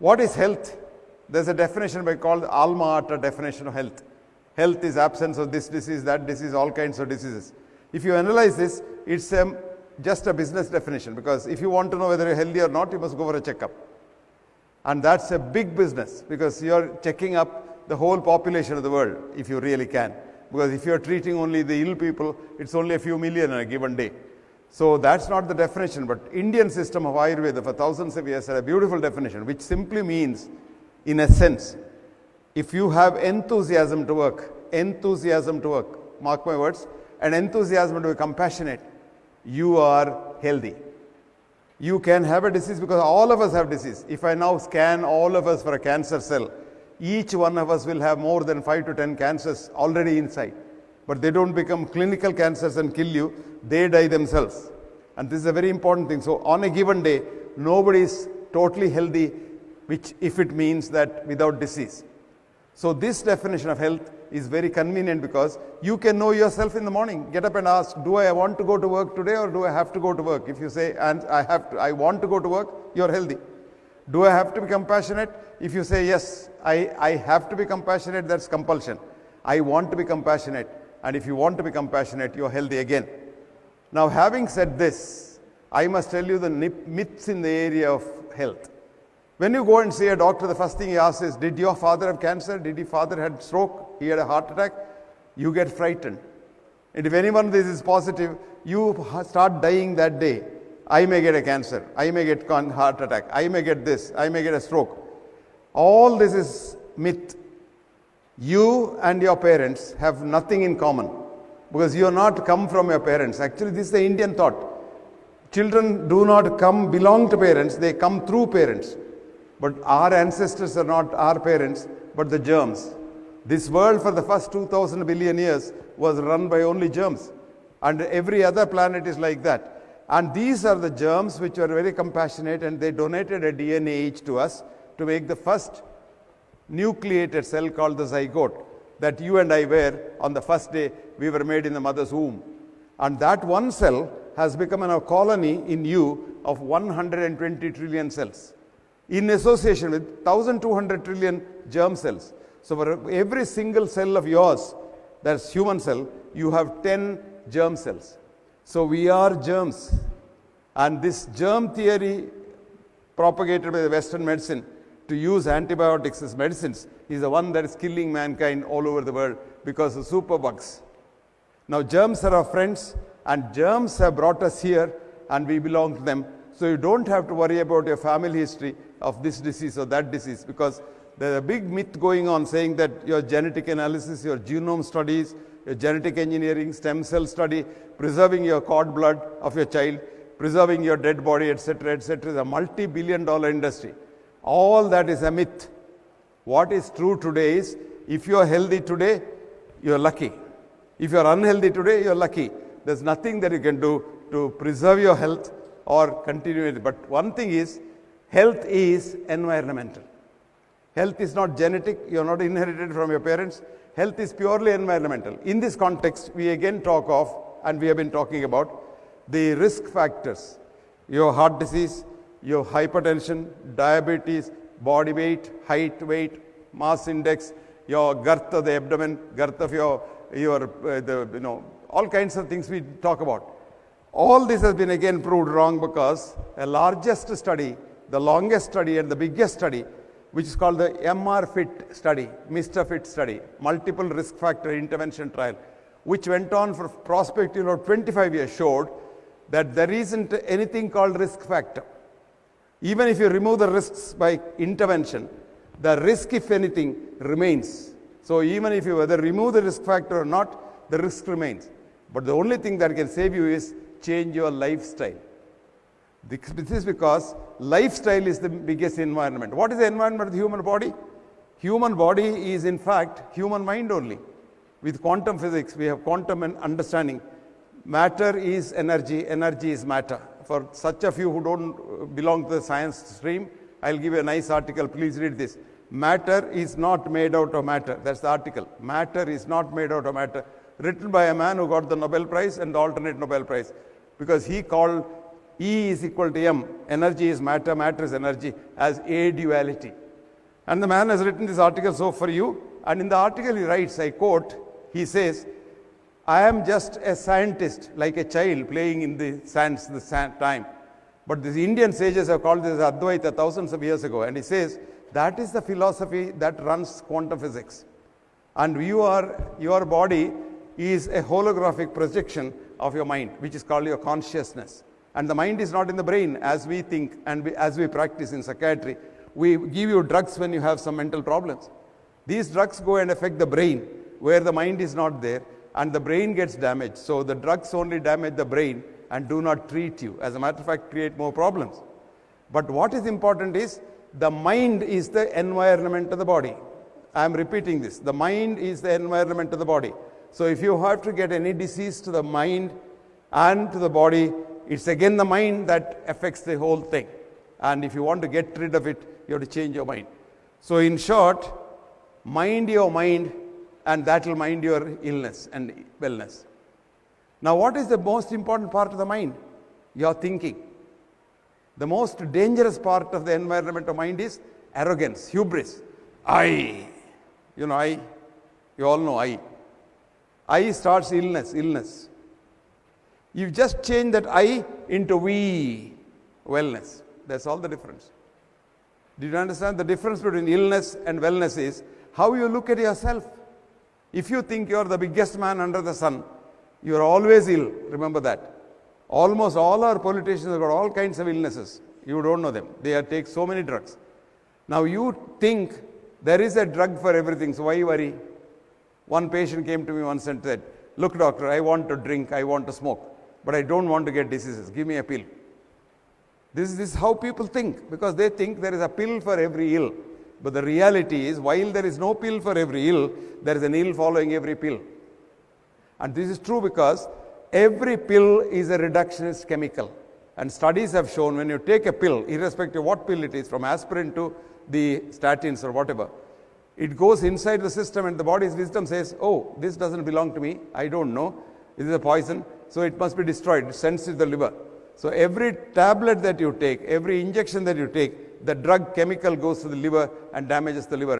What is health? There's a definition called Alma Ata definition of health. Health is absence of this disease, that disease, all kinds of diseases. If you analyze this, it's just a business definition, because if you want to know whether you're healthy or not, you must go for a checkup. And that's a big business, because you're checking up the whole population of the world, if you really can. Because if you're treating only the ill people, it's only a few million in a given day. So that's not the definition, but Indian system of Ayurveda for thousands of years had a beautiful definition, which simply means, in a sense, if you have enthusiasm to work, mark my words, and enthusiasm to be compassionate, you are healthy. You can have a disease, because all of us have disease. If I now scan all of us for a cancer cell, each one of us will have more than 5 to 10 cancers already inside. But they don't become clinical cancers and kill you, they die themselves. And this is a very important thing. So on a given day, nobody is totally healthy, which if it means that without disease. So this definition of health is very convenient, because you can know yourself in the morning. Get up and ask, do I want to go to work today, or do I have to go to work? If you say, and I want to go to work, you're healthy. Do I have to be compassionate? If you say, yes, I have to be compassionate, that's compulsion. I want to be compassionate. And if you want to be compassionate, you're healthy again. Now, having said this, I must tell you the myths in the area of health. When you go and see a doctor, the first thing he asks is, did your father have cancer? Did your father had stroke? He had a heart attack? You get frightened. And if any one of this is positive, you start dying that day. I may get a cancer. I may get heart attack. I may get this. I may get a stroke. All this is myth. You and your parents have nothing in common, because you are not come from your parents. Actually, this is the Indian thought. Children do not belong to parents, they come through parents. But our ancestors are not our parents, but the germs. This world for the first 2,000 billion years was run by only germs. And every other planet is like that. And these are the germs which are very compassionate, and they donated a DNA each to us to make the first nucleated cell called the zygote that you and I were on the first day we were made in the mother's womb. And that one cell has become a colony in you of 120 trillion cells in association with 1,200 trillion germ cells. So for every single cell of yours, that's human cell, you have 10 germ cells. So we are germs. And this germ theory propagated by the Western medicine to use antibiotics as medicines is the one that is killing mankind all over the world because of superbugs. Now germs are our friends, and germs have brought us here, and we belong to them. So you don't have to worry about your family history of this disease or that disease, because there's a big myth going on saying that your genetic analysis, your genome studies, your genetic engineering, stem cell study, preserving your cord blood of your child, preserving your dead body, etc., etc., is a multi-billion-dollar industry. All that is a myth. What is true today is, if you are healthy today, you are lucky. If you are unhealthy today, you are lucky. There's nothing that you can do to preserve your health or continue it. But one thing is, health is environmental. Health is not genetic. You are not inherited from your parents. Health is purely environmental. In this context, we again talk of, and we have been talking about, the risk factors. Your heart disease, your hypertension, diabetes, body weight, height, weight, mass index, your girth of the abdomen, girth of your all kinds of things we talk about. All this has been again proved wrong, because a largest study, the longest study and the biggest study, which is called the MR-FIT study, Mr. Fit study, multiple risk factor intervention trial, which went on for prospectively 25 years, showed that there isn't anything called risk factor. Even if you remove the risks by intervention, the risk, if anything, remains. So even if you whether remove the risk factor or not, the risk remains. But the only thing that can save you is change your lifestyle. This is because lifestyle is the biggest environment. What is the environment of the human body? Human body is in fact human mind only. With quantum physics, we have quantum understanding. Matter is energy, energy is matter. For such of you who don't belong to the science stream, I'll give you a nice article. Please read this. Matter is not made out of matter. That's the article. Matter is not made out of matter. Written by a man who got the Nobel Prize and the alternate Nobel Prize. Because he called E is equal to M. Energy is matter, matter is energy, as a duality. And the man has written this article so for you. And in the article he writes, I quote, he says, I am just a scientist, like a child playing in the sands, the sand time. But these Indian sages have called this Advaita thousands of years ago. And he says, that is the philosophy that runs quantum physics. And your body is a holographic projection of your mind, which is called your consciousness. And the mind is not in the brain as we think and as we practice in psychiatry. We give you drugs when you have some mental problems. These drugs go and affect the brain where the mind is not there, and the brain gets damaged. So the drugs only damage the brain and do not treat you. As a matter of fact, create more problems. But what is important is the mind is the environment of the body. I am repeating this. The mind is the environment of the body. So if you have to get any disease to the mind and to the body, it's again the mind that affects the whole thing. And if you want to get rid of it, you have to change your mind. So in short, mind your mind, and that will mind your illness and wellness. Now, what is the most important part of the mind? Your thinking. The most dangerous part of the environment of mind is arrogance, hubris. I. You know, I. You all know I. I starts illness. You just change that I into we, wellness. That's all the difference. Do you understand? The difference between illness and wellness is how you look at yourself. If you think you are the biggest man under the sun, you are always ill. Remember that. Almost all our politicians have got all kinds of illnesses. You don't know them. They take so many drugs. Now you think there is a drug for everything, so why worry? One patient came to me once and said, look doctor, I want to drink, I want to smoke, but I don't want to get diseases. Give me a pill. This is how people think, because they think there is a pill for every ill. But the reality is, while there is no pill for every ill, there is an ill following every pill. And this is true because every pill is a reductionist chemical. And studies have shown when you take a pill, irrespective of what pill it is, from aspirin to the statins or whatever, it goes inside the system and the body's wisdom says, oh, this doesn't belong to me, I don't know, this is a poison, so it must be destroyed, it sends to the liver. So every tablet that you take, every injection that you take, the drug chemical goes to the liver and damages the liver.